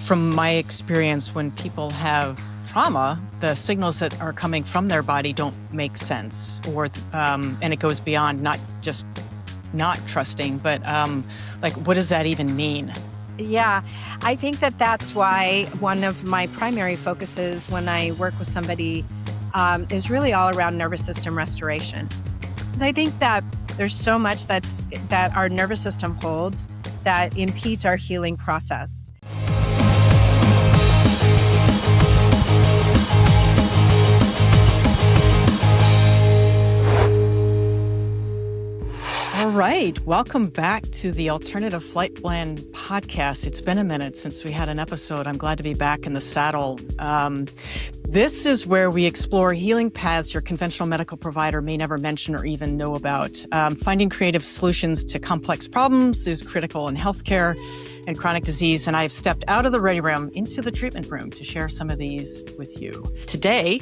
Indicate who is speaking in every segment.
Speaker 1: from my experience, when people have trauma, the signals that are coming from their body don't make sense, and it goes beyond not just not trusting, but like, what does that even mean?
Speaker 2: Yeah, I think that that's why one of my primary focuses when I work with somebody is really all around nervous system restoration. Because I think that there's so much that our nervous system holds that impedes our healing process.
Speaker 1: All right. Welcome back to the Alternative Flight Plan podcast. It's been a minute since we had an episode. I'm glad to be back in the saddle. This is where we explore healing paths your conventional medical provider may never mention or even know about. Finding creative solutions to complex problems is critical in healthcare and chronic disease, and I've stepped out of the ready room into the treatment room to share some of these with you. Today,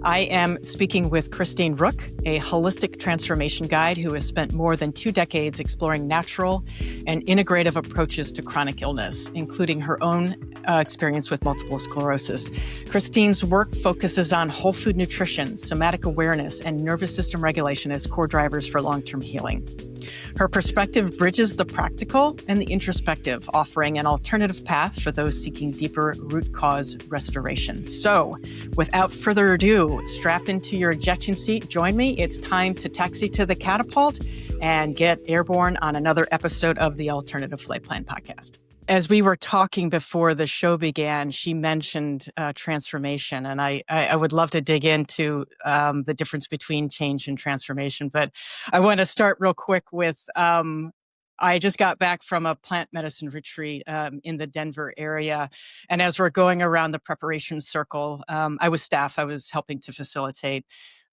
Speaker 1: I am speaking with Christine Ruch, a holistic transformation guide who has spent more than 2 decades exploring natural and integrative approaches to chronic illness, including her own experience with multiple sclerosis. Christine's work focuses on whole food nutrition, somatic awareness, and nervous system regulation as core drivers for long-term healing. Her perspective bridges the practical and the introspective, offering an alternative path for those seeking deeper root cause restoration. So, without further ado, strap into your ejection seat, join me. It's time to taxi to the catapult and get airborne on another episode of the Alternative Flight Plan podcast. As we were talking before the show began, she mentioned transformation, and I would love to dig into the difference between change and transformation. But I want to start real quick with, I just got back from a plant medicine retreat in the Denver area. And as we're going around the preparation circle, I was staff. I was helping to facilitate.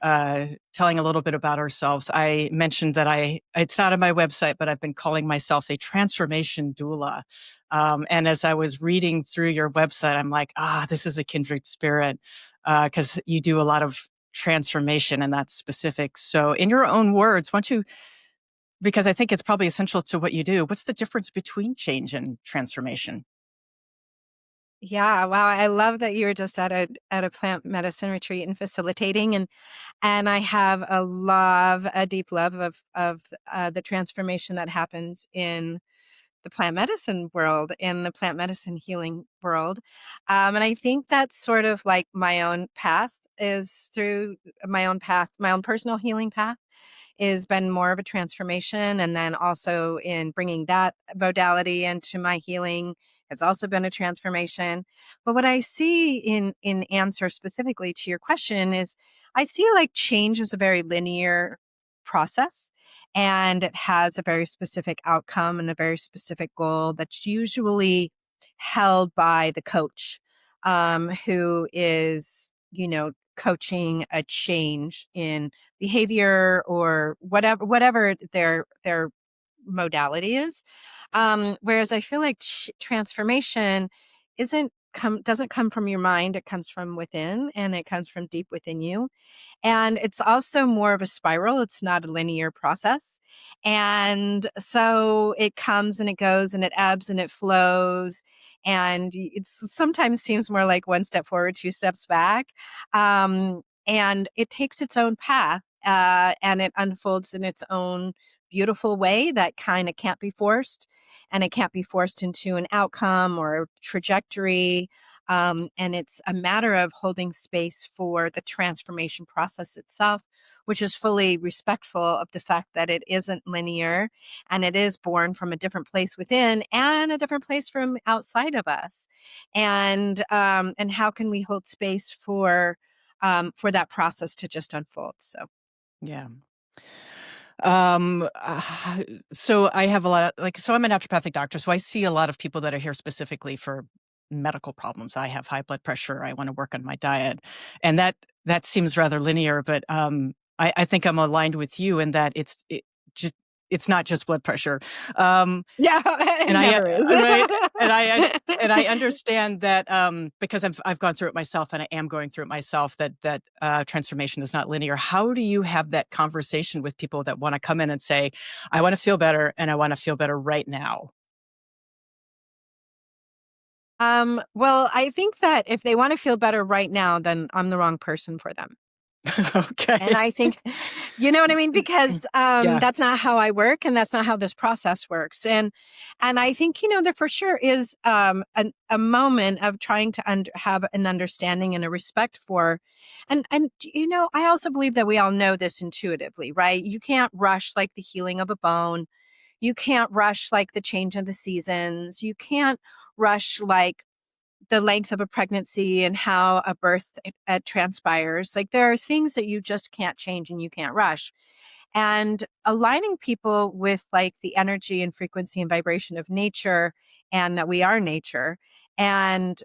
Speaker 1: Telling a little bit about ourselves. I mentioned that it's not on my website, but I've been calling myself a transformation doula. And as I was reading through your website, I'm like, this is a kindred spirit, because you do a lot of transformation and that's specific. So in your own words, because I think it's probably essential to what you do, what's the difference between change and transformation?
Speaker 2: Yeah, wow, I love that you were just at a plant medicine retreat and facilitating, and I have a deep love of the transformation that happens in the plant medicine world, in the plant medicine healing world. And I think that's sort of like my own path is through my own personal healing path has been more of a transformation. And then also in bringing that modality into my healing has also been a transformation. But what I see in answer specifically to your question is I see like change as a very linear process, and it has a very specific outcome and a very specific goal that's usually held by the coach, who is, coaching a change in behavior or whatever their modality is. Whereas I feel like transformation doesn't come from your mind. It comes from within, and it comes from deep within you. And it's also more of a spiral. It's not a linear process. And so it comes and it goes and it ebbs and it flows. And it sometimes seems more like one step forward, 2 steps back. And it takes its own path, and it unfolds in its own beautiful way that kind of can't be forced. And it can't be forced into an outcome or a trajectory. And it's a matter of holding space for the transformation process itself, which is fully respectful of the fact that it isn't linear and it is born from a different place within and a different place from outside of us. And how can we hold space for that process to just unfold? So.
Speaker 1: Yeah. So I have a lot of so I'm a naturopathic doctor, so I see a lot of people that are here specifically for medical problems. I have high blood pressure. I want to work on my diet, and that seems rather linear. But I think I'm aligned with you in that it's not just blood pressure.
Speaker 2: Yeah, it
Speaker 1: and
Speaker 2: never is.
Speaker 1: Right, and I understand that because I've gone through it myself, and I am going through it myself. That transformation is not linear. How do you have that conversation with people that want to come in and say, "I want to feel better, and I want to feel better right now"?
Speaker 2: Well, I think that if they want to feel better right now, then I'm the wrong person for them. And
Speaker 1: Okay.
Speaker 2: I think, you know what I mean? Because
Speaker 1: Yeah.
Speaker 2: that's not how I work, and that's not how this process works. And I think, there for sure is a moment of trying to have an understanding and a respect for, and I also believe that we all know this intuitively, right? You can't rush like the healing of a bone. You can't rush like the change of the seasons. You can't rush like the length of a pregnancy and how a birth transpires. Like there are things that you just can't change and you can't rush. And aligning people with like the energy and frequency and vibration of nature, and that we are nature, and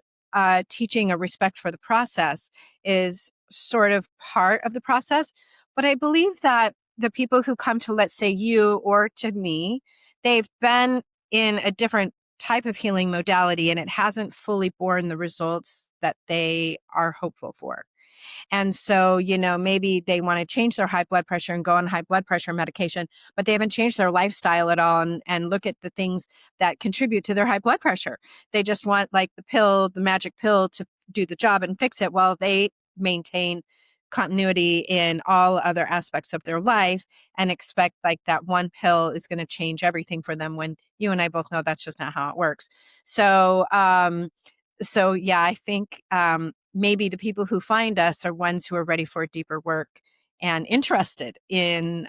Speaker 2: teaching a respect for the process is sort of part of the process. But I believe that the people who come to, let's say, you or to me, they've been in a different type of healing modality and it hasn't fully borne the results that they are hopeful for. And so, maybe they want to change their high blood pressure and go on high blood pressure medication, but they haven't changed their lifestyle at all and look at the things that contribute to their high blood pressure. They just want like the magic pill to do the job and fix it while they maintain continuity in all other aspects of their life and expect like that one pill is going to change everything for them, when you and I both know that's just not how it works. So yeah, I think maybe the people who find us are ones who are ready for deeper work and interested in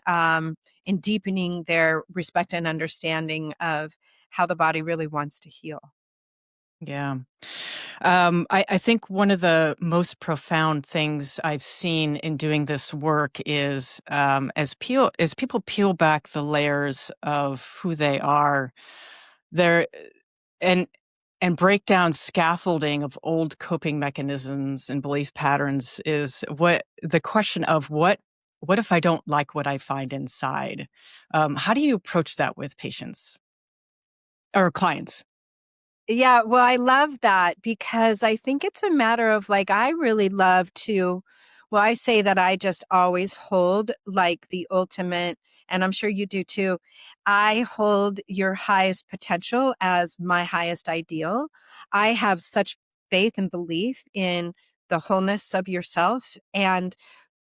Speaker 2: deepening their respect and understanding of how the body really wants to heal.
Speaker 1: Yeah. I think one of the most profound things I've seen in doing this work is as people peel back the layers of who they are, there and and break down scaffolding of old coping mechanisms and belief patterns is what the question of what if I don't like what I find inside? How do you approach that with patients or clients?
Speaker 2: Yeah, well, I love that because I think it's a matter of like, I really love to, well, I say that I just always hold like the ultimate, and I'm sure you do too. I hold your highest potential as my highest ideal. I have such faith and belief in the wholeness of yourself. And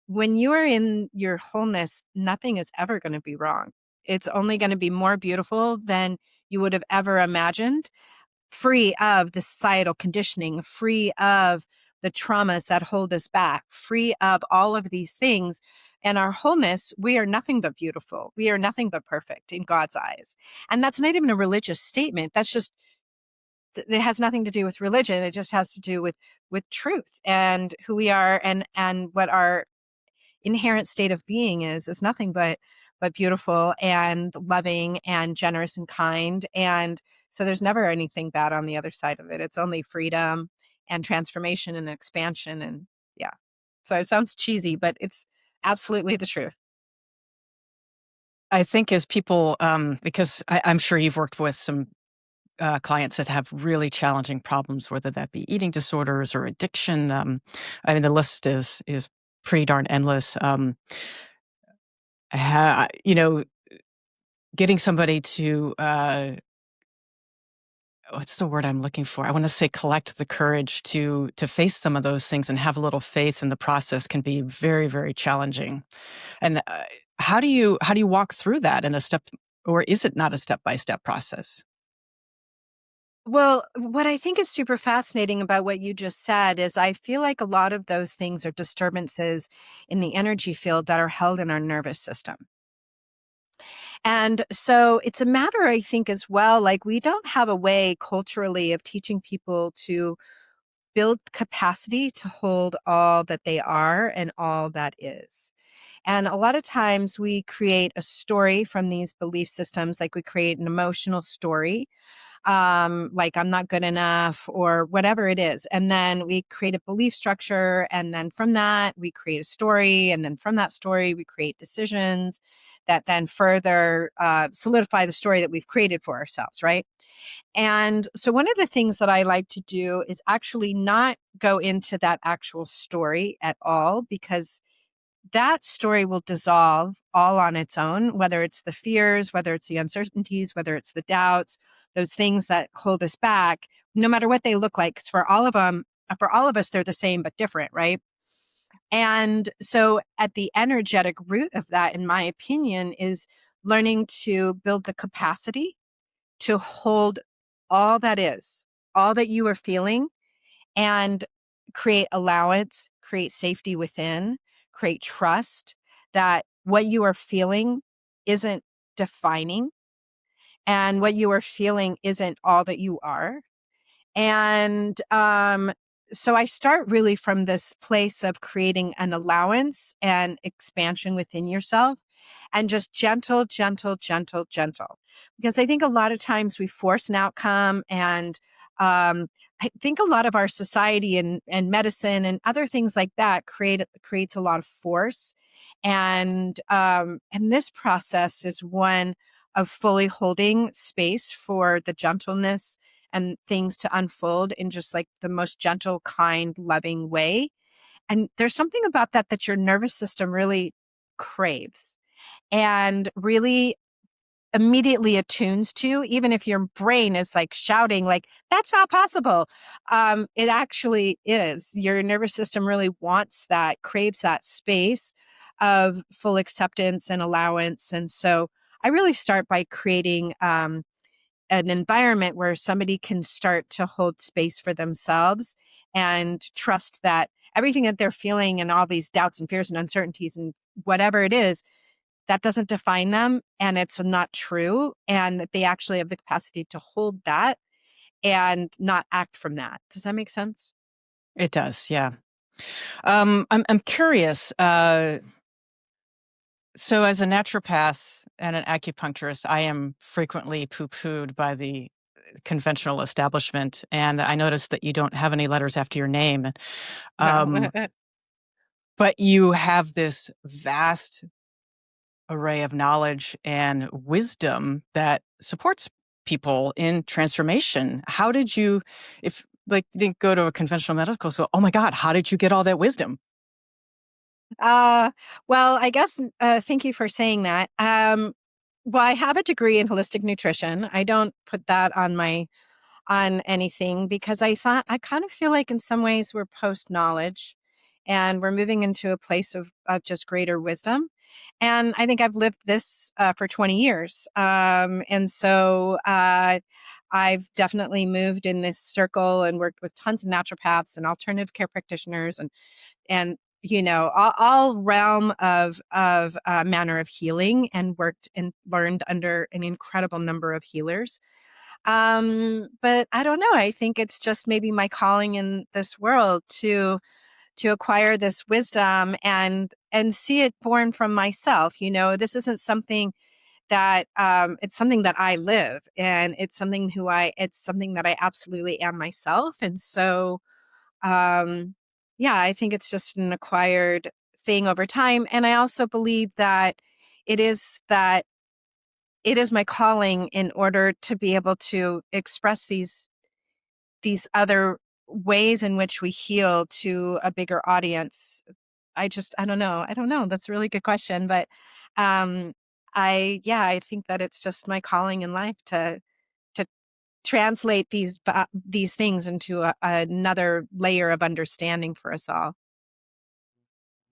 Speaker 2: when you are in your wholeness, nothing is ever going to be wrong. It's only going to be more beautiful than you would have ever imagined, free of the societal conditioning, free of the traumas that hold us back, free of all of these things. And our wholeness, we are nothing but beautiful. We are nothing but perfect in God's eyes. And that's not even a religious statement. That's just, it has nothing to do with religion. It just has to do with truth and who we are, and what our inherent state of being is nothing but beautiful and loving and generous and kind. And so there's never anything bad on the other side of it. It's only freedom and transformation and expansion. And yeah, so it sounds cheesy, but it's absolutely the truth.
Speaker 1: I think as people, because I'm sure you've worked with some clients that have really challenging problems, whether that be eating disorders or addiction. I mean, the list is pretty darn endless. You know, getting somebody to what's the word I'm looking for? I want to say collect the courage to face some of those things and have a little faith in the process can be very, very challenging. And how do you walk through that in a step, or is it not a step by step process?
Speaker 2: Well, what I think is super fascinating about what you just said is I feel like a lot of those things are disturbances in the energy field that are held in our nervous system. And so it's a matter, I think, as well, like we don't have a way culturally of teaching people to build capacity to hold all that they are and all that is. And a lot of times we create a story from these belief systems, like we create an emotional story, like I'm not good enough or whatever it is. And then we create a belief structure. And then from that, we create a story. And then from that story, we create decisions that then further solidify the story that we've created for ourselves, right? And so, one of the things that I like to do is actually not go into that actual story at all, because that story will dissolve all on its own, whether it's the fears, whether it's the uncertainties, whether it's the doubts, those things that hold us back, no matter what they look like. Because for all of us, they're the same but different, right? And so, at the energetic root of that, in my opinion, is learning to build the capacity to hold all that is, all that you are feeling, and create allowance, create safety within, create trust that what you are feeling isn't defining and what you are feeling isn't all that you are. And so I start really from this place of creating an allowance and expansion within yourself and just gentle, gentle, gentle, gentle. Because I think a lot of times we force an outcome, and I think a lot of our society and medicine and other things like that creates a lot of force. And this process is one of fully holding space for the gentleness and things to unfold in just like the most gentle, kind, loving way. And there's something about that your nervous system really craves and really immediately attunes to, even if your brain is like shouting like that's not possible. It actually is. Your nervous system really wants that, craves that space of full acceptance and allowance. And so I really start by creating an environment where somebody can start to hold space for themselves and trust that everything that they're feeling and all these doubts and fears and uncertainties and whatever it is, that doesn't define them and it's not true, and that they actually have the capacity to hold that and not act from that. Does that make sense?
Speaker 1: It does, yeah. I'm curious. So, as a naturopath and an acupuncturist, I am frequently poo-pooed by the conventional establishment, and I noticed that you don't have any letters after your name.
Speaker 2: No.
Speaker 1: Um, but you have this vast array of knowledge and wisdom that supports people in transformation. How did you, if like you didn't go to a conventional medical school, oh my God, how did you get all that wisdom?
Speaker 2: uh, well, I guess, thank you for saying that. Well, I have a degree in holistic nutrition. I don't put that on anything because I kind of feel like in some ways we're post knowledge and we're moving into a place of just greater wisdom. And I think I've lived this for 20 years. And so I've definitely moved in this circle and worked with tons of naturopaths and alternative care practitioners and all realm of manner of healing, and worked and learned under an incredible number of healers. But I don't know. I think it's just maybe my calling in this world to acquire this wisdom and see it born from myself. This isn't something that it's something that I live, and it's something that I absolutely am myself. And so um yeah, I think it's just an acquired thing over time. And I also believe that it is my calling in order to be able to express these other ways in which we heal to a bigger audience. I don't know. I don't know. That's a really good question, but um I think that it's just my calling in life to translate these things into another layer of understanding for us all.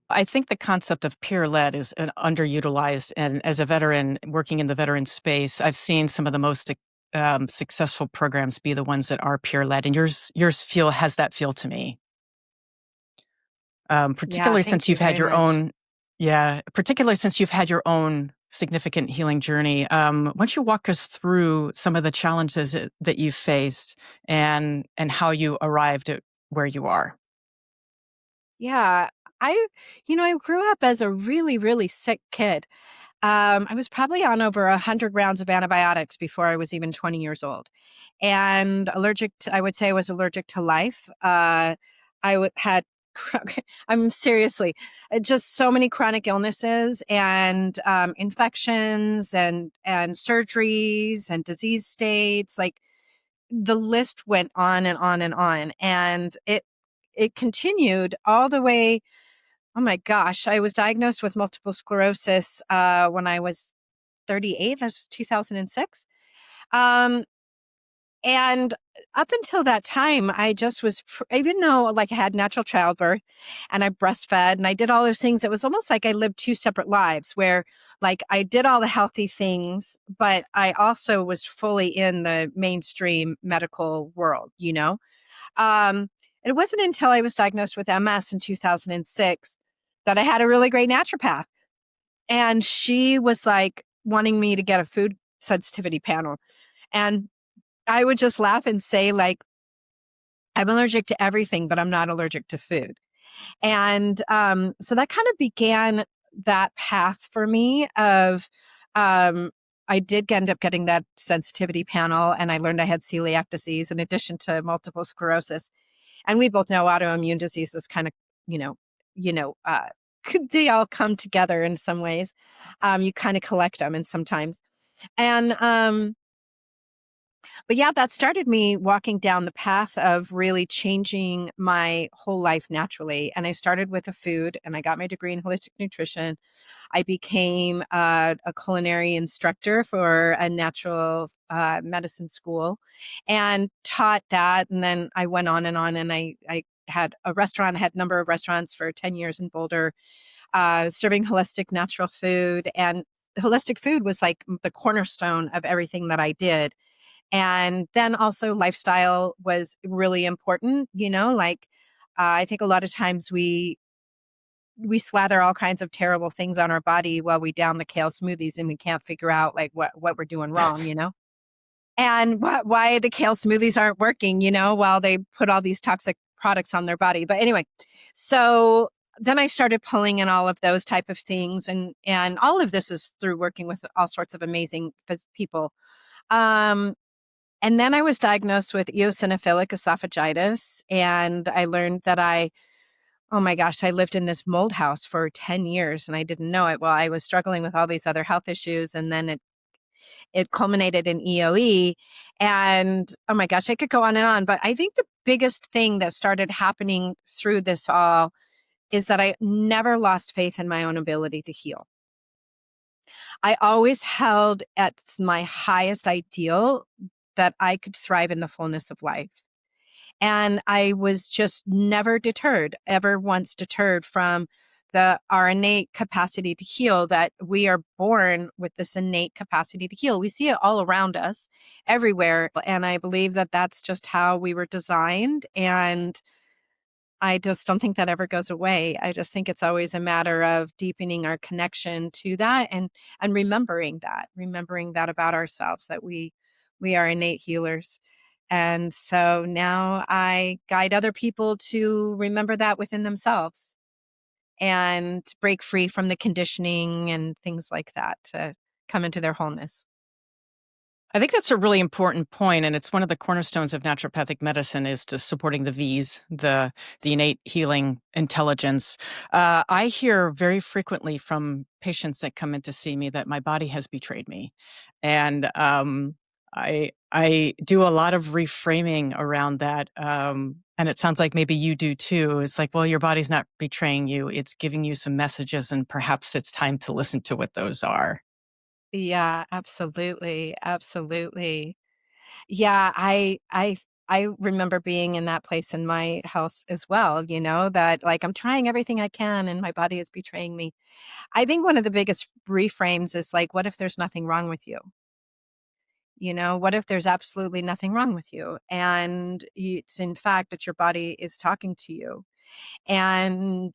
Speaker 1: I think the concept of peer-led is an underutilized, and as a veteran working in the veteran space, I've seen some of the most successful programs be the ones that are peer-led, and yours has that feel to me.
Speaker 2: Yeah,
Speaker 1: Particularly
Speaker 2: thank
Speaker 1: since
Speaker 2: you
Speaker 1: you've had
Speaker 2: very
Speaker 1: your
Speaker 2: much.
Speaker 1: own, yeah, particularly since you've had your own significant healing journey. Why don't you walk us through some of the challenges that you've faced and how you arrived at where you are?
Speaker 2: Yeah, I I grew up as a really, really sick kid. I was probably on over 100 rounds of antibiotics before I was even 20 years old, and I would say I was allergic to life. Had, I'm seriously, just so many chronic illnesses and infections and surgeries and disease states. Like the list went on and on and on, and it continued all the way Oh my gosh, I was diagnosed with multiple sclerosis when I was 38. That's 2006. Um, and up until that time, I just was, even though like I had natural childbirth and I breastfed and I did all those things, it was almost like I lived two separate lives where like I did all the healthy things, but I also was fully in the mainstream medical world, you know? Um, it wasn't until I was diagnosed with MS in 2006 that I had a really great naturopath. And she was like wanting me to get a food sensitivity panel. And I would just laugh and say, like, I'm allergic to everything, but I'm not allergic to food. And so that kind of began that path for me of, um, I did end up getting that sensitivity panel, and I learned I had celiac disease in addition to multiple sclerosis. And we both know autoimmune diseases kind of, you know, you know, uh, they all come together in some ways. You kind of collect them, and sometimes, and but yeah, that started me walking down the path of really changing my whole life naturally. And I started with a food, and I got my degree in holistic nutrition. I became a culinary instructor for a natural medicine school and taught that. And then I went on and on, and I had a restaurant, I had a number of restaurants for 10 years in Boulder, serving holistic natural food. And holistic food was like the cornerstone of everything that I did. And then also lifestyle was really important, you know, like I think a lot of times we slather all kinds of terrible things on our body while we down the kale smoothies and we can't figure out like what we're doing wrong, you know? And why the kale smoothies aren't working, you know, while they put all these toxic products on their body. But anyway, so then I started pulling in all of those type of things, and all of this is through working with all sorts of amazing people. Um and then I was diagnosed with eosinophilic esophagitis, and I learned that oh my gosh, I lived in this mold house for 10 years and I didn't know it. Well, I was struggling with all these other health issues, and then it culminated in EOE. And oh my gosh, I could go on and on. But I think the biggest thing that started happening through this all is that I never lost faith in my own ability to heal. I always held at my highest ideal that I could thrive in the fullness of life. And I was just never deterred, ever once deterred from our innate capacity to heal, that we are born with this innate capacity to heal. We see it all around us, everywhere. And I believe that that's just how we were designed. And I just don't think that ever goes away. I just think it's always a matter of deepening our connection to that, and remembering that about ourselves, that we are innate healers. And so now I guide other people to remember that within themselves and break free from the conditioning and things like that to come into their wholeness.
Speaker 1: I think that's a really important point, and it's one of the cornerstones of naturopathic medicine is to supporting the V's, the innate healing intelligence. I hear very frequently from patients that come in to see me that my body has betrayed me, and I do a lot of reframing around that. And it sounds like maybe you do too. It's like, well, your body's not betraying you; it's giving you some messages, and perhaps it's time to listen to what those are.
Speaker 2: Yeah, absolutely. Absolutely. Yeah, I remember being in that place in my health as well, you know, that like I'm trying everything I can and my body is betraying me. I think one of the biggest reframes is like, what if there's nothing wrong with you? You know, what if there's absolutely nothing wrong with you? And it's in fact that your body is talking to you. And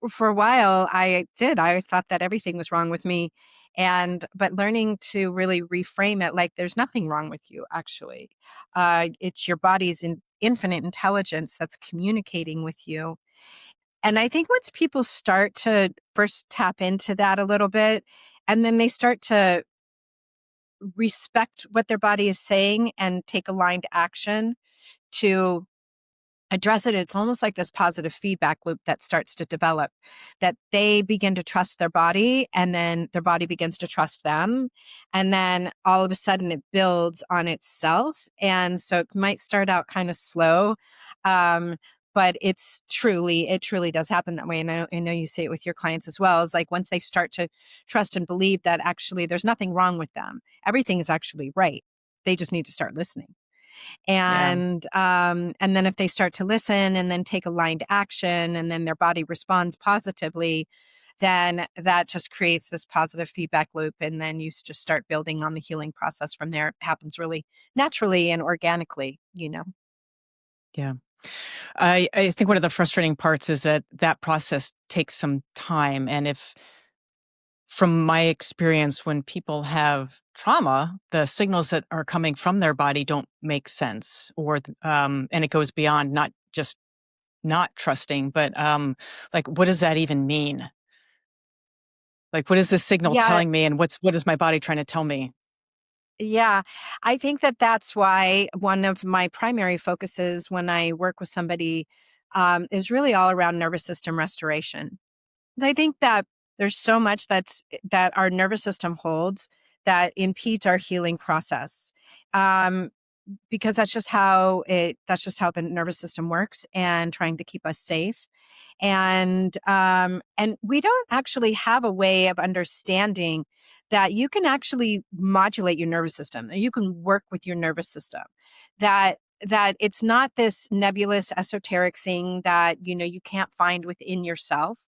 Speaker 2: for a while I thought that everything was wrong with me. And but learning to really reframe it, like there's nothing wrong with you actually. It's your body's infinite intelligence that's communicating with you. And I think once people start to first tap into that a little bit, and then they start to respect what their body is saying and take aligned action to address it, it's almost like this positive feedback loop that starts to develop, that they begin to trust their body, and then their body begins to trust them. And then all of a sudden it builds on itself. And so it might start out kind of slow. Um, but it truly does happen that way. And I know you see it with your clients as well. It's like once they start to trust and believe that actually there's nothing wrong with them, everything is actually right. They just need to start listening.
Speaker 1: Yeah.
Speaker 2: And then if they start to listen and then take aligned action, and then their body responds positively, then that just creates this positive feedback loop. And then you just start building on the healing process from there. It happens really naturally and organically, you know?
Speaker 1: Yeah. I think one of the frustrating parts is that that process takes some time. And if, from my experience, when people have trauma, the signals that are coming from their body don't make sense, and it goes beyond not just not trusting, but like, what does that even mean? Like, what is this signal
Speaker 2: Yeah.
Speaker 1: telling me, and what is my body trying to tell me?
Speaker 2: Yeah. I think that that's why one of my primary focuses when I work with somebody is really all around nervous system restoration. 'Cause I think that there's so much that our nervous system holds that impedes our healing process. Um, because that's just how the nervous system works, and trying to keep us safe. And we don't actually have a way of understanding that you can actually modulate your nervous system, that you can work with your nervous system, that it's not this nebulous esoteric thing that you can't find within yourself.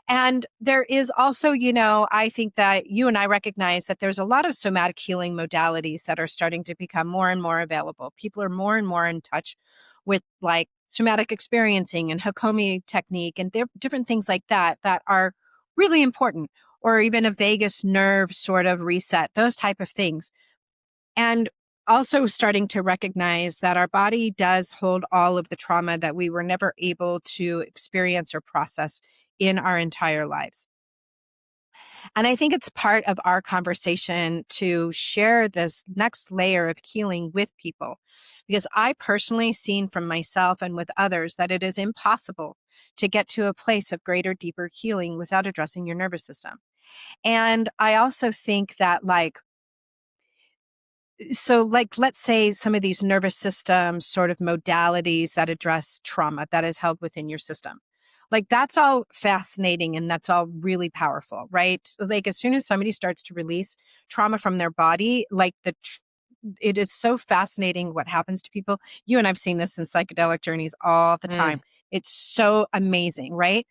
Speaker 2: And there is also, I think that you and I recognize that there's a lot of somatic healing modalities that are starting to become more and more available. People are more and more in touch with like somatic experiencing and Hakomi technique and different things like that that are really important, or even a vagus nerve sort of reset, those type of things. And also starting to recognize that our body does hold all of the trauma that we were never able to experience or process in our entire lives. And I think it's part of our conversation to share this next layer of healing with people, because I personally seen from myself and with others that it is impossible to get to a place of greater, deeper healing without addressing your nervous system. And I also think that let's say some of these nervous system sort of modalities that address trauma that is held within your system, like that's all fascinating and that's all really powerful, right? Like as soon as somebody starts to release trauma from their body, it is so fascinating what happens to people. You and I've seen this in psychedelic journeys all the time.
Speaker 1: Mm,
Speaker 2: It's so amazing, right?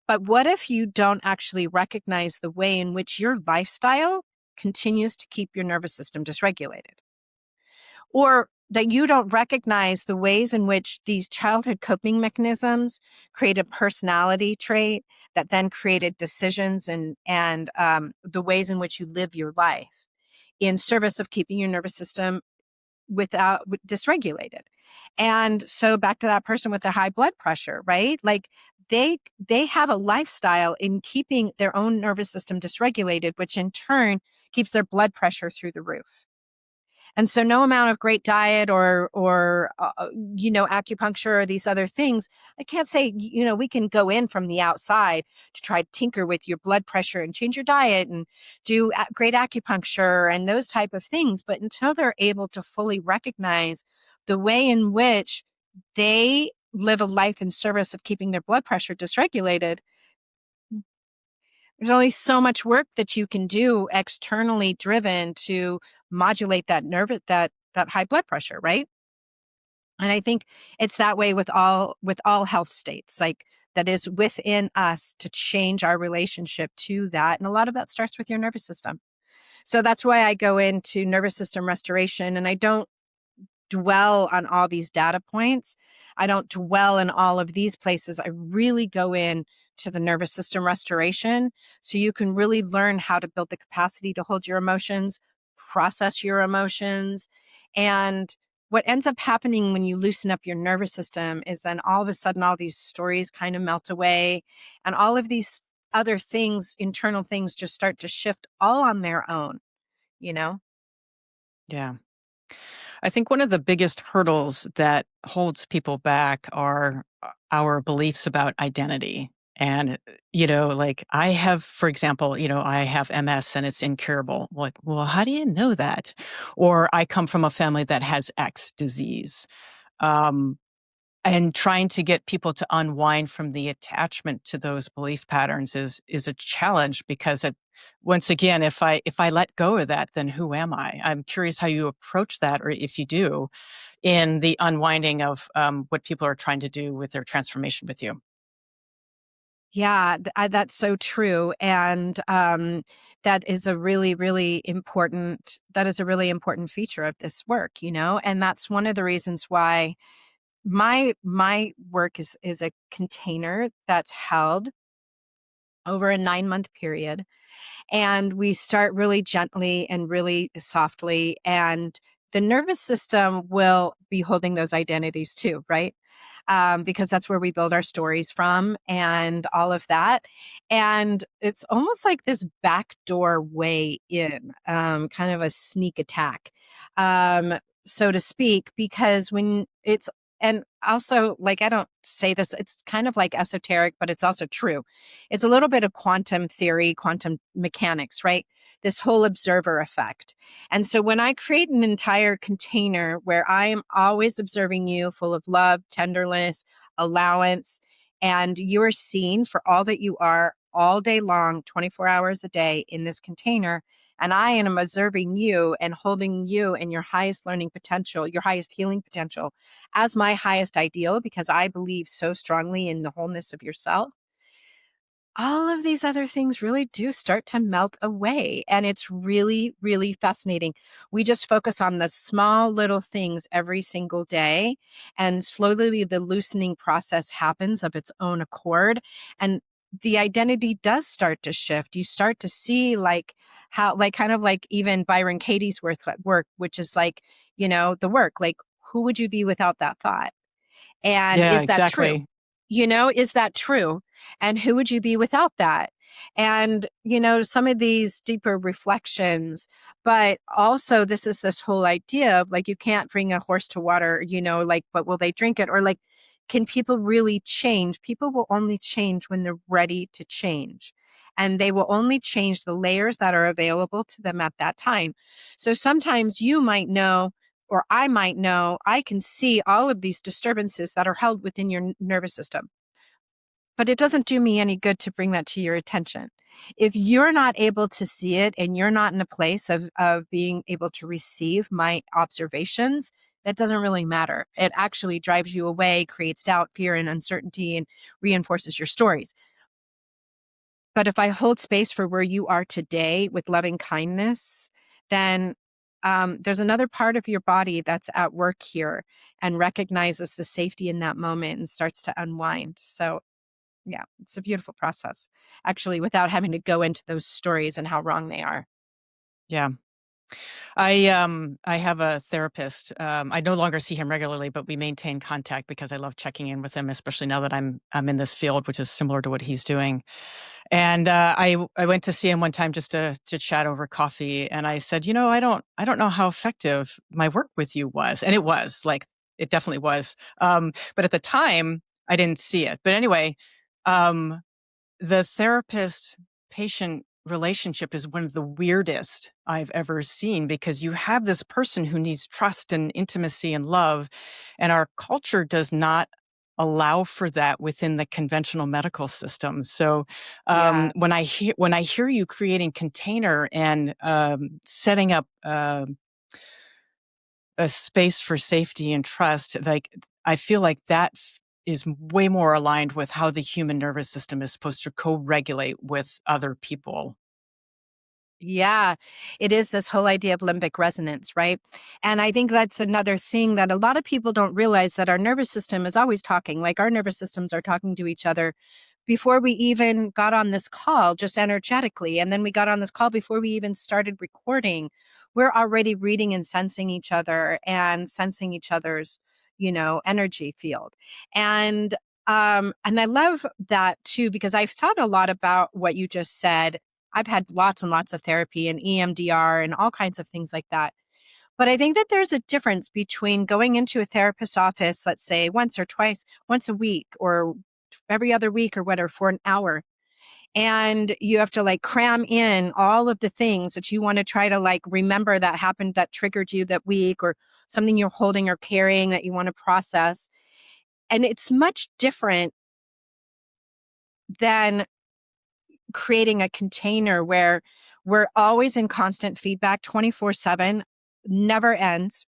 Speaker 2: But what if you don't actually recognize the way in which your lifestyle continues to keep your nervous system dysregulated? Or that you don't recognize the ways in which these childhood coping mechanisms create a personality trait that then created decisions and the ways in which you live your life in service of keeping your nervous system dysregulated. And so back to that person with the high blood pressure, right? Like they have a lifestyle in keeping their own nervous system dysregulated, which in turn keeps their blood pressure through the roof. And so no amount of great diet or acupuncture or these other things, I can't say, we can go in from the outside to try to tinker with your blood pressure and change your diet and do great acupuncture and those type of things. But until they're able to fully recognize the way in which they live a life in service of keeping their blood pressure dysregulated, there's only so much work that you can do externally driven to modulate that high blood pressure, right? And I think it's that way with all health states, like that is within us to change our relationship to that. And a lot of that starts with your nervous system. So that's why I go into nervous system restoration, and I don't dwell on all these data points. I don't dwell in all of these places. I really go in to the nervous system restoration so you can really learn how to build the capacity to hold your emotions, process your emotions. And what ends up happening when you loosen up your nervous system is then all of a sudden all these stories kind of melt away, and all of these other things, internal things, just start to shift all on their own, you know?
Speaker 1: yeah. I think one of the biggest hurdles that holds people back are our beliefs about identity. And, like I have, for example, I have MS and it's incurable. Like, well, how do you know that? Or I come from a family that has X disease. Um, and trying to get people to unwind from the attachment to those belief patterns is a challenge, because once again, if I let go of that, then who am I? I'm curious how you approach that, or if you do, in the unwinding of what people are trying to do with their transformation with you.
Speaker 2: Yeah, that's so true, and that is a really, really important feature of this work, and that's one of the reasons why my work is a container that's held over a 9-month period. And we start really gently and really softly. And the nervous system will be holding those identities too, right? Because that's where we build our stories from and all of that. And it's almost like this backdoor way in, kind of a sneak attack, so to speak, because when it's, and also, like, I don't say this, it's kind of like esoteric, but it's also true. It's a little bit of quantum theory, quantum mechanics, right? This whole observer effect. And so when I create an entire container where I am always observing you, full of love, tenderness, allowance, and you are seen for all that you are all day long, 24 hours a day in this container, and I am observing you and holding you in your highest learning potential, your highest healing potential as my highest ideal, because I believe so strongly in the wholeness of yourself, all of these other things really do start to melt away. And it's really, really fascinating. We just focus on the small little things every single day. And slowly the loosening process happens of its own accord. And the identity does start to shift. You start to see, like, how, like, kind of like even Byron Katie's work, which is like, the work, like, who would you be without that thought? And
Speaker 1: Yeah,
Speaker 2: is that true?
Speaker 1: exactly.
Speaker 2: Is that true? And who would you be without that? And, some of these deeper reflections, but also this whole idea of, like, you can't bring a horse to water, like, but will they drink it? Or, like, can people really change? People will only change when they're ready to change. And they will only change the layers that are available to them at that time. So sometimes you might know, or I might know, I can see all of these disturbances that are held within your nervous system. But it doesn't do me any good to bring that to your attention. If you're not able to see it and you're not in a place of being able to receive my observations, that doesn't really matter. It actually drives you away, creates doubt, fear, and uncertainty, and reinforces your stories. But if I hold space for where you are today with loving kindness, then there's another part of your body that's at work here and recognizes the safety in that moment and starts to unwind. So, yeah, it's a beautiful process, actually, without having to go into those stories and how wrong they are.
Speaker 1: Yeah. I have a therapist. I no longer see him regularly, but we maintain contact because I love checking in with him, especially now that I'm in this field, which is similar to what he's doing. And I went to see him one time just to chat over coffee, and I said, I don't know how effective my work with you was, and it was, like, it definitely was. But at the time, I didn't see it. But anyway, um, the therapist patient relationship is one of the weirdest I've ever seen, because you have this person who needs trust and intimacy and love, and our culture does not allow for that within the conventional medical system. So
Speaker 2: Yeah.
Speaker 1: when I hear you creating container and setting up a space for safety and trust, like, I feel like that is way more aligned with how the human nervous system is supposed to co-regulate with other people.
Speaker 2: Yeah, it is this whole idea of limbic resonance, right? And I think that's another thing that a lot of people don't realize, that our nervous system is always talking, like our nervous systems are talking to each other before we even got on this call, just energetically. And then we got on this call before we even started recording. We're already reading and sensing each other and sensing each other's, energy field. And I love that too, because I've thought a lot about what you just said. I've had lots and lots of therapy and EMDR and all kinds of things like that. But I think that there's a difference between going into a therapist's office, let's say once or twice, once a week or every other week or whatever, for an hour. And you have to, like, cram in all of the things that you want to try to, like, remember that happened, that triggered you that week, or something you're holding or carrying that you want to process. And it's much different than creating a container where we're always in constant feedback 24/7, never ends.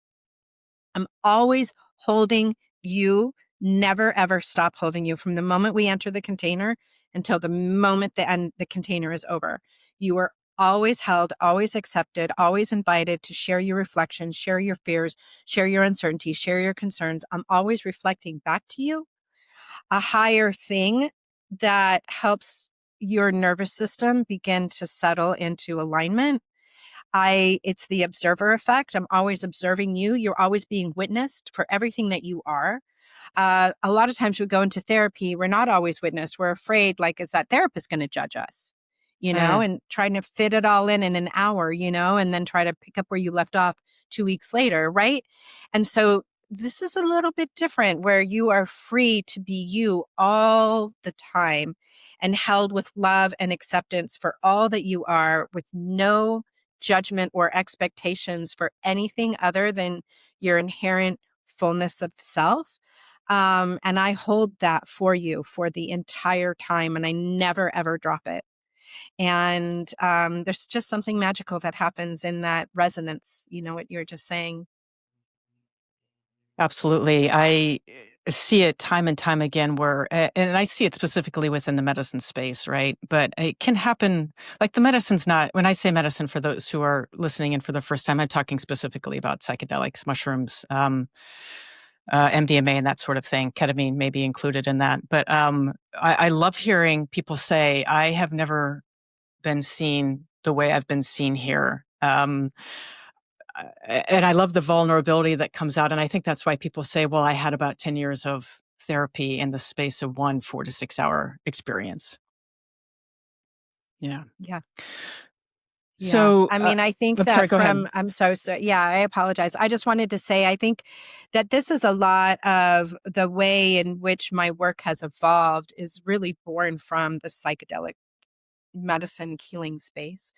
Speaker 2: I'm always holding you, never ever stop holding you from the moment we enter the container until the moment the container is over. You are always held, always accepted, always invited to share your reflections, share your fears, share your uncertainties, share your concerns. I'm always reflecting back to you a higher thing that helps your nervous system begin to settle into alignment. It's the observer effect. I'm always observing you. You're always being witnessed for everything that you are. A lot of times we go into therapy, we're not always witnessed. We're afraid, like, is that therapist going to judge us?
Speaker 1: Mm.
Speaker 2: And trying to fit it all in an hour, and then try to pick up where you left off 2 weeks later, right? And so this is a little bit different where you are free to be you all the time and held with love and acceptance for all that you are, with no judgment or expectations for anything other than your inherent fullness of self. And I hold that for you for the entire time, and I never ever drop it. And there's just something magical that happens in that resonance, what you're just saying.
Speaker 1: Absolutely. I see it time and time again and I see it specifically within the medicine space, right? But it can happen, like the medicine's not, when I say medicine for those who are listening in for the first time, I'm talking specifically about psychedelics, mushrooms, MDMA and that sort of thing. Ketamine may be included in that. But I love hearing people say, I have never been seen the way I've been seen here. And I love the vulnerability that comes out. And I think that's why people say, well, I had about 10 years of therapy in the space of one 4 to 6 hour experience. Yeah.
Speaker 2: Yeah. Yeah.
Speaker 1: So,
Speaker 2: I mean, I think
Speaker 1: I'm
Speaker 2: that
Speaker 1: sorry, go ahead.
Speaker 2: I'm so sorry. Yeah, I apologize. I just wanted to say, I think that this is a lot of the way in which my work has evolved is really born from the psychedelic medicine healing space,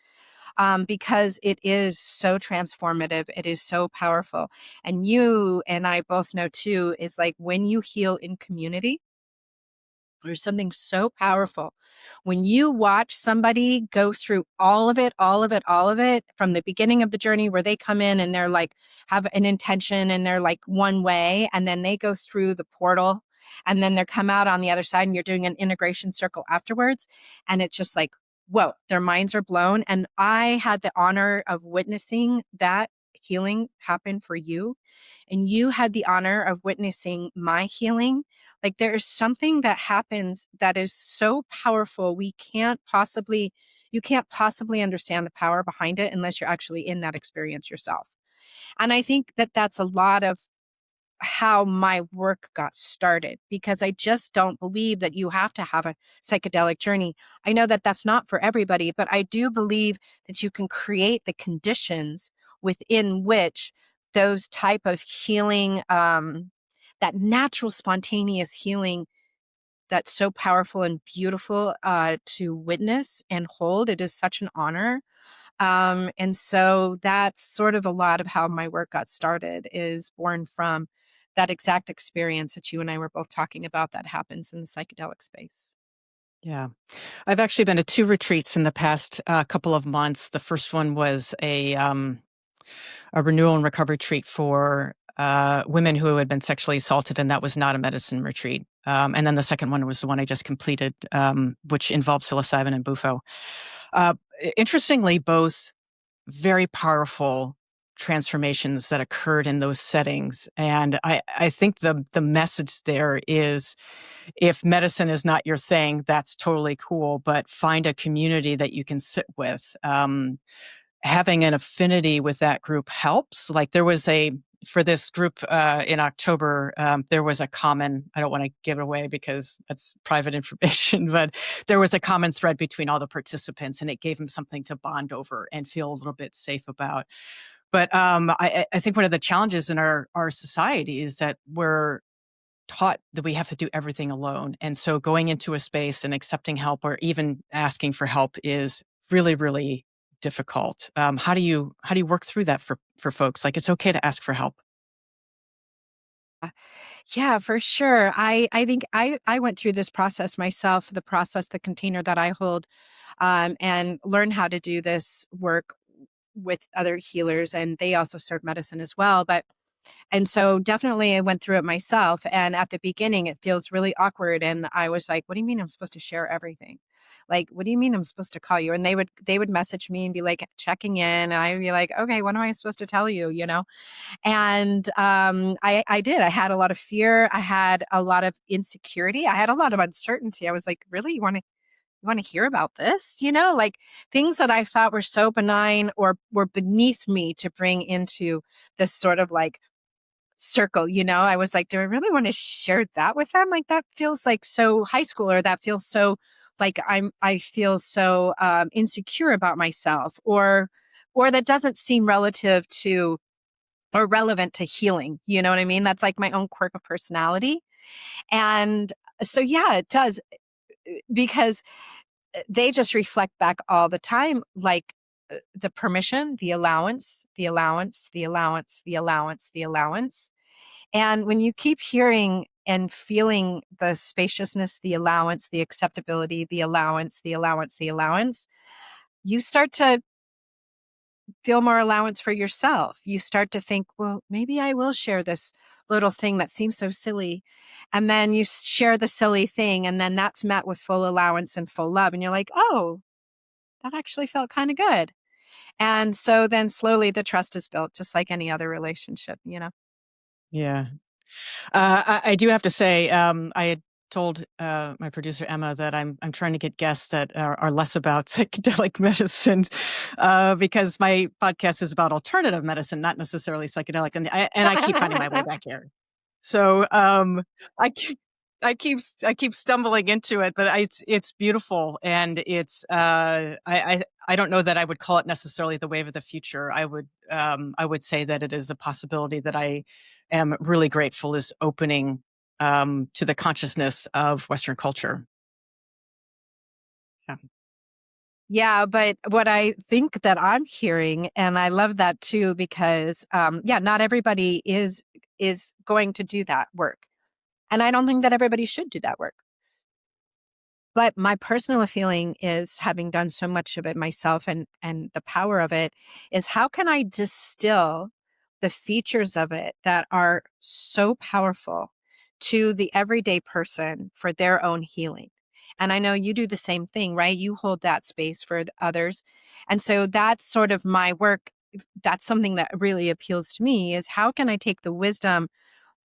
Speaker 2: because it is so transformative. It is so powerful. And you and I both know too, is like when you heal in community, there's something so powerful when you watch somebody go through all of it, all of it, all of it from the beginning of the journey where they come in and they're like, have an intention and they're like one way, and then they go through the portal and then they come out on the other side and you're doing an integration circle afterwards. And it's just like, whoa, their minds are blown. And I had the honor of witnessing that healing happen for you. And you had the honor of witnessing my healing. Like there is something that happens that is so powerful. You can't possibly understand the power behind it unless you're actually in that experience yourself. And I think that that's a lot of how my work got started, because I just don't believe that you have to have a psychedelic journey. I know that that's not for everybody, but I do believe that you can create the conditions within which those type of healing, that natural spontaneous healing that's so powerful and beautiful to witness and hold. It is such an honor. And so that's sort of a lot of how my work got started, is born from that exact experience that you and I were both talking about that happens in the psychedelic space.
Speaker 1: Yeah. I've actually been to 2 retreats in the past couple of months. The first one was a renewal and recovery retreat for women who had been sexually assaulted, and that was not a medicine retreat. And then the second one was the one I just completed, which involved psilocybin and bufo. Uh, Interestingly, both very powerful transformations that occurred in those settings. And I think the message there is, if medicine is not your thing, that's totally cool, but find a community that you can sit with. Having an affinity with that group helps. Like for this group in October, there was a common, I don't want to give it away because that's private information, but there was a common thread between all the participants, and it gave them something to bond over and feel a little bit safe about. But I think one of the challenges in our society is that we're taught that we have to do everything alone. And so going into a space and accepting help or even asking for help is really, really difficult. How do you work through that for folks? Like, it's okay to ask for help.
Speaker 2: Yeah, for sure. I think I went through this process myself, the process, the container that I hold, and learn how to do this work with other healers, and they also serve medicine as well. But and so definitely I went through it myself. And at the beginning, it feels really awkward. And I was like, what do you mean I'm supposed to share everything? Like, what do you mean I'm supposed to call you? And they would message me and be like checking in. And I'd be like, okay, what am I supposed to tell you? And I did. I had a lot of fear. I had a lot of insecurity. I had a lot of uncertainty. I was like, really? You want to hear about this? Like things that I thought were so benign or were beneath me to bring into this sort of like circle. I was like, do I really want to share that with them? Like that feels like so high school, or that feels so like I feel so insecure about myself, or that doesn't seem relative to or relevant to healing. You know what I mean? That's like my own quirk of personality. And so yeah, it does, because they just reflect back all the time, like the permission, the allowance, the allowance, the allowance, the allowance, the allowance. And when you keep hearing and feeling the spaciousness, the allowance, the acceptability, the allowance, the allowance, the allowance, you start to feel more allowance for yourself. You start to think, well, maybe I will share this little thing that seems so silly. And then you share the silly thing, and then that's met with full allowance and full love. And you're like, oh, that actually felt kind of good. And so then slowly the trust is built, just like any other relationship.
Speaker 1: Yeah. I do have to say, I had told my producer Emma that I'm trying to get guests that are less about psychedelic medicine, because my podcast is about alternative medicine, not necessarily psychedelic, and I keep finding my way back here. So I keep, I keep stumbling into it, but it's beautiful, and I don't know that I would call it necessarily the wave of the future. I would say that it is a possibility that I am really grateful is opening to the consciousness of Western culture. Yeah.
Speaker 2: Yeah, but what I think that I'm hearing, and I love that too, because yeah, not everybody is going to do that work. And I don't think that everybody should do that work. But my personal feeling is, having done so much of it myself, and the power of it is, how can I distill the features of it that are so powerful to the everyday person for their own healing? And I know you do the same thing, right? You hold that space for others. And so that's sort of my work. That's something that really appeals to me, is how can I take the wisdom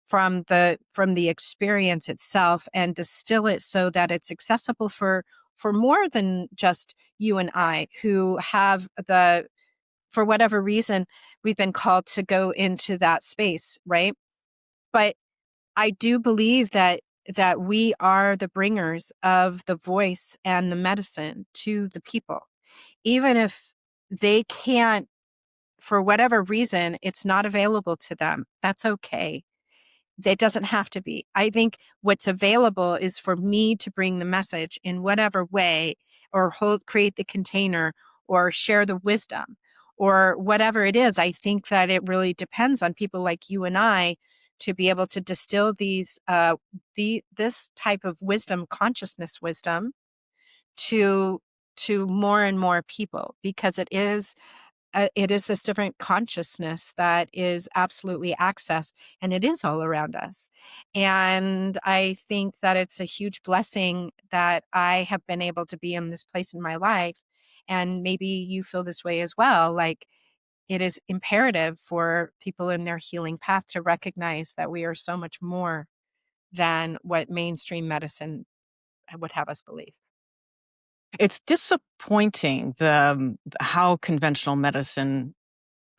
Speaker 2: from the experience itself and distill it so that it's accessible for more than just you and I, who have the for whatever reason we've been called to go into that space, right? But I do believe that we are the bringers of the voice and the medicine to the people, even if they can't, for whatever reason it's not available to them. That's okay. That doesn't have to be. I think what's available is for me to bring the message in whatever way, or create the container, or share the wisdom, or whatever it is. I think that it really depends on people like you and I to be able to distill this type of wisdom, consciousness wisdom, to more and more people, because it is this different consciousness that is absolutely accessed, and it is all around us. And I think that it's a huge blessing that I have been able to be in this place in my life. And maybe you feel this way as well. Like, it is imperative for people in their healing path to recognize that we are so much more than what mainstream medicine would have us believe.
Speaker 1: It's disappointing how conventional medicine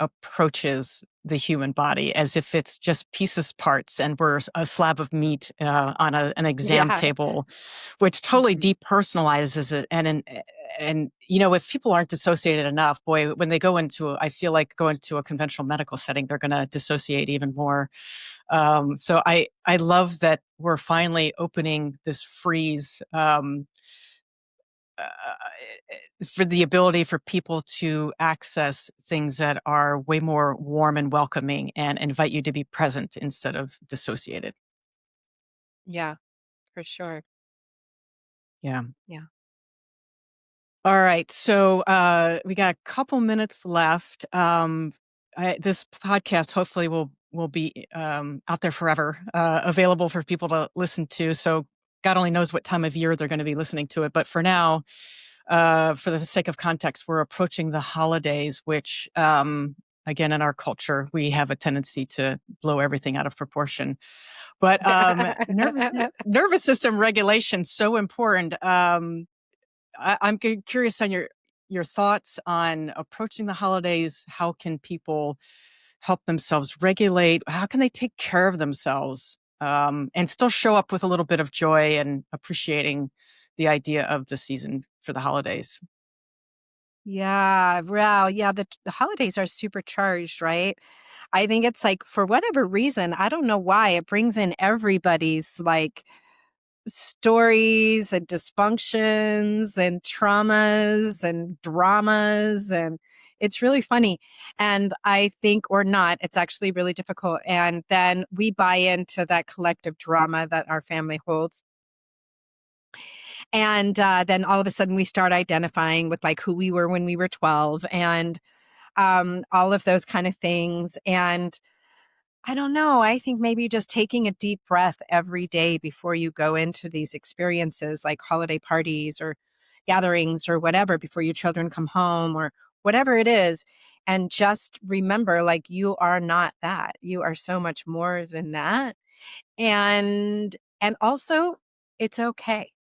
Speaker 1: approaches the human body as if it's just pieces, parts, and we're a slab of meat on an exam
Speaker 2: Yeah.
Speaker 1: table, which totally
Speaker 2: Mhm.
Speaker 1: depersonalizes it. And if people aren't dissociated enough, boy, when they I feel like go into a conventional medical setting, they're going to dissociate even more. So I love that we're finally opening this freeze. for the ability for people to access things that are way more warm and welcoming and invite you to be present instead of dissociated.
Speaker 2: Yeah, for sure.
Speaker 1: Yeah.
Speaker 2: Yeah.
Speaker 1: All right. So we got a couple minutes left. This podcast hopefully will be out there forever, available for people to listen to. So God only knows what time of year they're going to be listening to it. But for now, for the sake of context, we're approaching the holidays, which, again, in our culture, we have a tendency to blow everything out of proportion. But nervous system regulation so important. I'm curious on your thoughts on approaching the holidays. How can people help themselves regulate? How can they take care of themselves and still show up with a little bit of joy and appreciating the idea of the season for the holidays?
Speaker 2: Yeah, wow, yeah, the holidays are supercharged, right? I think it's like for whatever reason, I don't know why, it brings in everybody's like stories and dysfunctions and traumas and dramas, and it's really funny. And I think or not, it's actually really difficult. And then we buy into that collective drama that our family holds. And then all of a sudden we start identifying with like who we were when we were 12 and all of those kind of things. And I don't know. I think maybe just taking a deep breath every day before you go into these experiences like holiday parties or gatherings or whatever, before your children come home or whatever it is. And just remember, like, you are not that. You are so much more than that. And also, it's okay.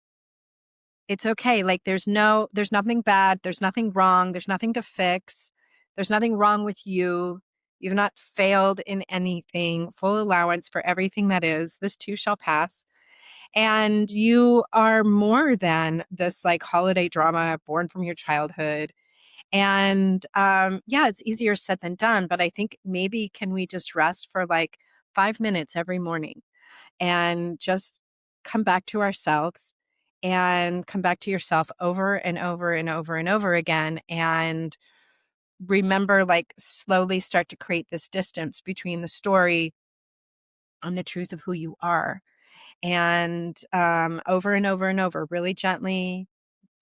Speaker 2: It's okay. Like, there's nothing bad, there's nothing wrong, there's nothing to fix, there's nothing wrong with you. You've not failed in anything. Full allowance for everything that is. This too shall pass. And you are more than this like holiday drama born from your childhood. And yeah, it's easier said than done, but I think maybe can we just rest for like 5 minutes every morning and just come back to ourselves and come back to yourself over and over and over and over again, and remember, like, slowly start to create this distance between the story and the truth of who you are. And over and over and over, really gently,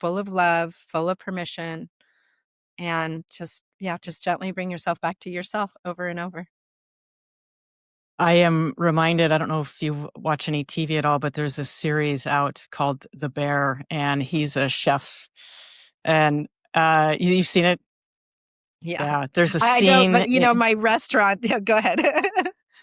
Speaker 2: full of love, full of permission, and just, yeah, just gently bring yourself back to yourself over and over.
Speaker 1: I am reminded, I don't know if you watch any TV at all, but there's a series out called The Bear, and he's a chef. And you've seen it?
Speaker 2: Yeah,
Speaker 1: Yeah, there's a
Speaker 2: I know,
Speaker 1: scene.
Speaker 2: but my restaurant. Yeah, go ahead.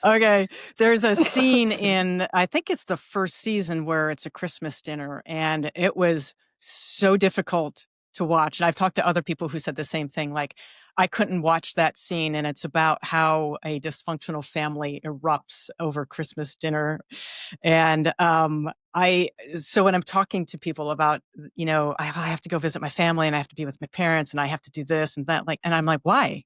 Speaker 1: Okay. There's a scene in, I think it's the first season, where it's a Christmas dinner, and it was so difficult to watch. And I've talked to other people who said the same thing. Like, I couldn't watch that scene, and it's about how a dysfunctional family erupts over Christmas dinner. And so when I'm talking to people about, I have to go visit my family and I have to be with my parents and I have to do this and that, like, and I'm like, why?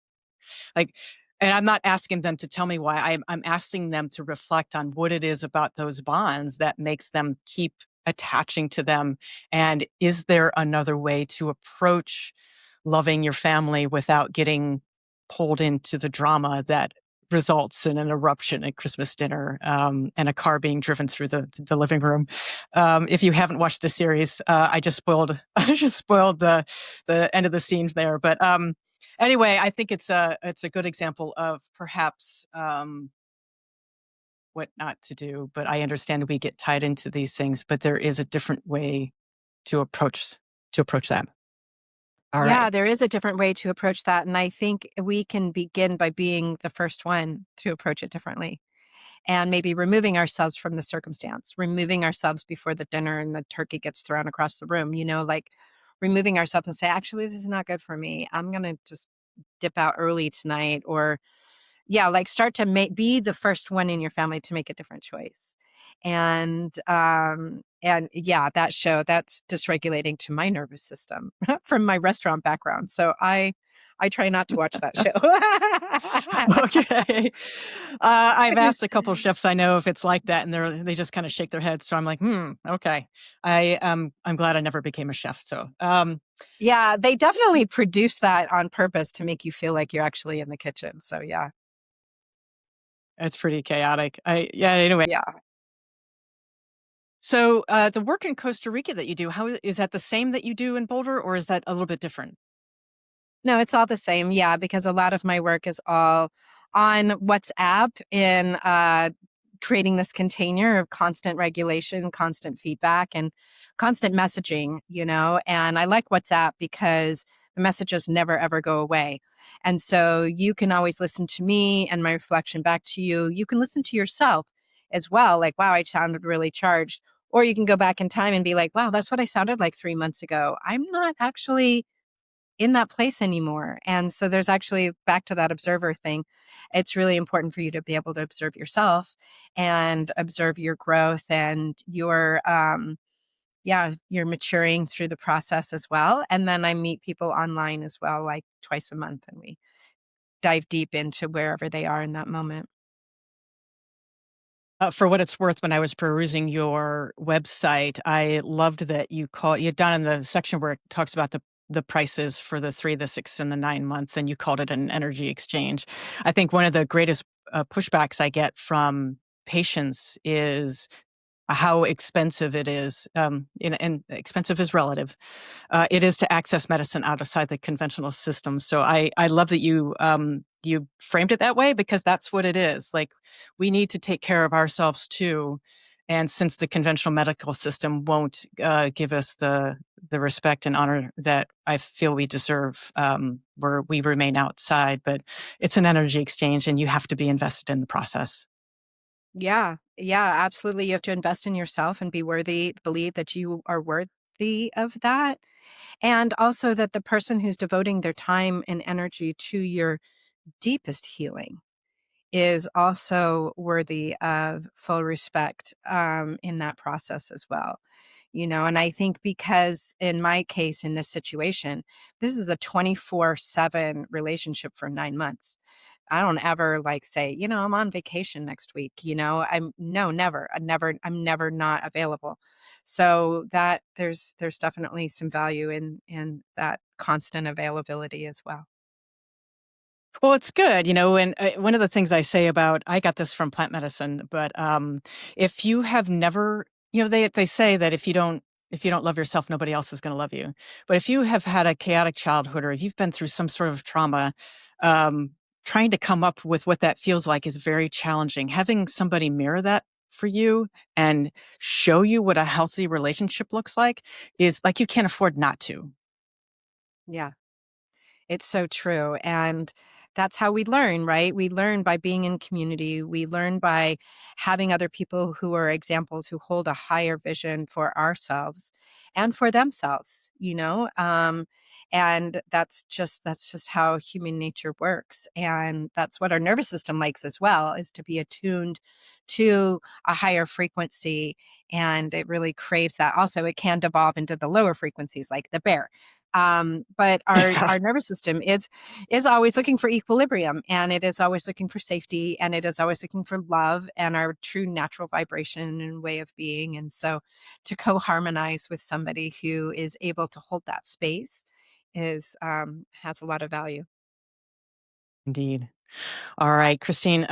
Speaker 1: Like, and I'm not asking them to tell me why. I'm asking them to reflect on what it is about those bonds that makes them keep attaching to them. And is there another way to approach loving your family without getting pulled into the drama that results in an eruption at Christmas dinner, and a car being driven through the living room? If you haven't watched the series, I just spoiled I just spoiled the end of the scenes there. But anyway, I think it's a good example of perhaps what not to do. But I understand we get tied into these things, but there is a different way to approach that. All
Speaker 2: Yeah,
Speaker 1: right.
Speaker 2: there is a different way to approach that, and I think we can begin by being the first one to approach it differently, and maybe removing ourselves from the circumstance, removing ourselves before the dinner and the turkey gets thrown across the room, like removing ourselves and say, "Actually, this is not good for me. I'm gonna just dip out early tonight," or yeah, like start to be the first one in your family to make a different choice. And yeah, that show, that's dysregulating to my nervous system from my restaurant background. So I try not to watch that show.
Speaker 1: Okay. I've asked a couple chefs I know if it's like that, and they just kind of shake their heads. So I'm like, okay. I'm glad I never became a chef. So
Speaker 2: Yeah, they definitely produce that on purpose to make you feel like you're actually in the kitchen. So yeah.
Speaker 1: it's pretty chaotic. Yeah. Anyway,
Speaker 2: Yeah.
Speaker 1: so the work in Costa Rica that you do, how is that the same that you do in Boulder, or is that a little bit different?
Speaker 2: No, it's all the same. Yeah, because a lot of my work is all on WhatsApp in creating this container of constant regulation, constant feedback, and constant messaging, And I like WhatsApp because the messages never ever go away. And so you can always listen to me and my reflection back to you. You can listen to yourself as well, like, wow, I sounded really charged. Or you can go back in time and be like, wow, that's what I sounded like 3 months ago. I'm not actually in that place anymore. And so there's actually back to that observer thing. It's really important for you to be able to observe yourself and observe your growth and you're maturing through the process as well. And then I meet people online as well, like twice a month, and we dive deep into wherever they are in that moment.
Speaker 1: For what it's worth, when I was perusing your website, I loved that you down in the section where it talks about the prices for the 3, the 6, and the 9 months, and you called it an energy exchange. I think one of the greatest pushbacks I get from patients is how expensive it is, and expensive is relative. It is to access medicine outside the conventional system. So I love that you framed it that way, because that's what it is. Like, we need to take care of ourselves too. And since the conventional medical system won't give us the respect and honor that I feel we deserve, where we remain outside, but it's an energy exchange, and you have to be invested in the process.
Speaker 2: Yeah. Yeah, absolutely. You have to invest in yourself and be worthy, believe that you are worthy of that. And also that the person who's devoting their time and energy to your deepest healing is also worthy of full respect in that process as well. And I think because in my case, in this situation, this is a 24/7 relationship for 9 months. I don't ever like say, I'm on vacation next week. I'm no, never. I'm never not available. So that there's definitely some value in that constant availability as well.
Speaker 1: Well, it's good, and one of the things I got this from plant medicine, but if you have never, they say that if you don't love yourself, nobody else is going to love you. But if you have had a chaotic childhood, or if you've been through some sort of trauma, um, trying to come up with what that feels like is very challenging. Having somebody mirror that for you and show you what a healthy relationship looks like is like, you can't afford not to.
Speaker 2: Yeah. It's so true. And that's how we learn, right? We learn by being in community. We learn by having other people who are examples, who hold a higher vision for ourselves and for themselves, and that's just how human nature works. And that's what our nervous system likes as well, is to be attuned to a higher frequency. And it really craves that. Also, it can devolve into the lower frequencies like the bear. But our nervous system is always looking for equilibrium, and it is always looking for safety, and it is always looking for love and our true natural vibration and way of being. And so to co-harmonize with somebody who is able to hold that space is has a lot of value.
Speaker 1: Indeed. All right, Christine.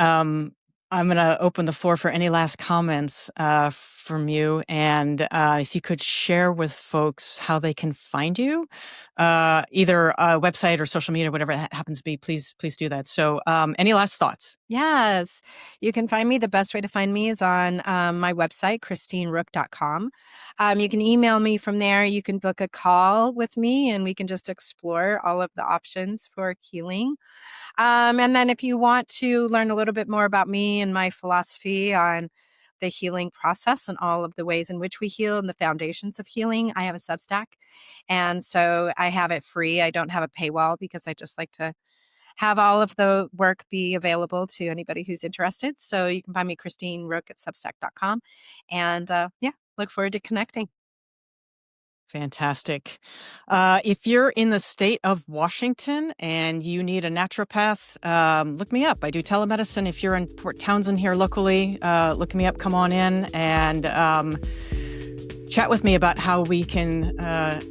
Speaker 1: I'm going to open the floor for any last comments from you, and if you could share with folks how they can find you, either a website or social media, whatever it happens to be. Please do that. So, any last thoughts?
Speaker 2: Yes. You can find me. The best way to find me is on my website, christineruch.com. You can email me from there. You can book a call with me, and we can just explore all of the options for healing. And then if you want to learn a little bit more about me and my philosophy on the healing process and all of the ways in which we heal and the foundations of healing, I have a Substack. And so I have it free. I don't have a paywall because I just like to have all of the work be available to anybody who's interested. So you can find me, Christine Ruch at substack.com. And look forward to connecting.
Speaker 1: Fantastic. If you're in the state of Washington and you need a naturopath, look me up. I do telemedicine. If you're in Port Townsend here locally, look me up, come on in and chat with me about how we can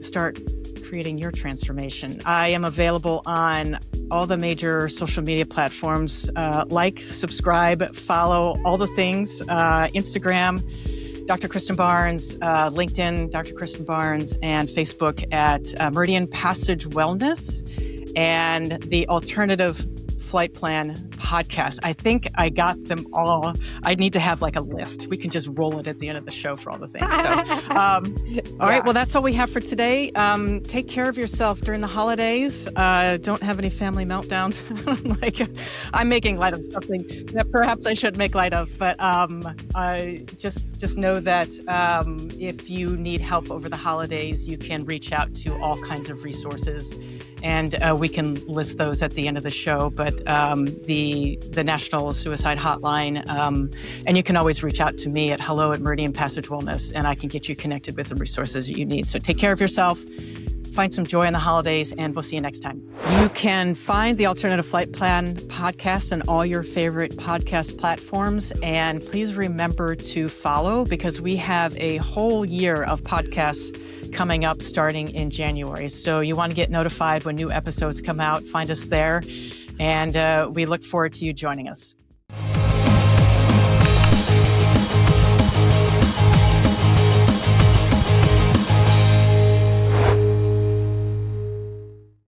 Speaker 1: start creating your transformation. I am available on all the major social media platforms, like, subscribe, follow, all the things, Instagram, Dr. Kristen Barnes, LinkedIn, Dr. Kristen Barnes, and Facebook at Meridian Passage Wellness and the Alternative Flight Plan podcast. I think I got them all. I need to have like a list. We can just roll it at the end of the show for all the things. So, all right. Well, that's all we have for today. Take care of yourself during the holidays. Don't have any family meltdowns. I'm making light of something that perhaps I should make light of, but just know that if you need help over the holidays, you can reach out to all kinds of resources. And we can list those at the end of the show, but the National Suicide Hotline, and you can always reach out to me at hello@Meridian Passage Wellness, and I can get you connected with the resources you need. So take care of yourself, find some joy in the holidays, and we'll see you next time. You can find the Alternative Flight Plan podcast on all your favorite podcast platforms, and please remember to follow because we have a whole year of podcasts coming up starting in January. So you want to get notified when new episodes come out, find us there. And we look forward to you joining us.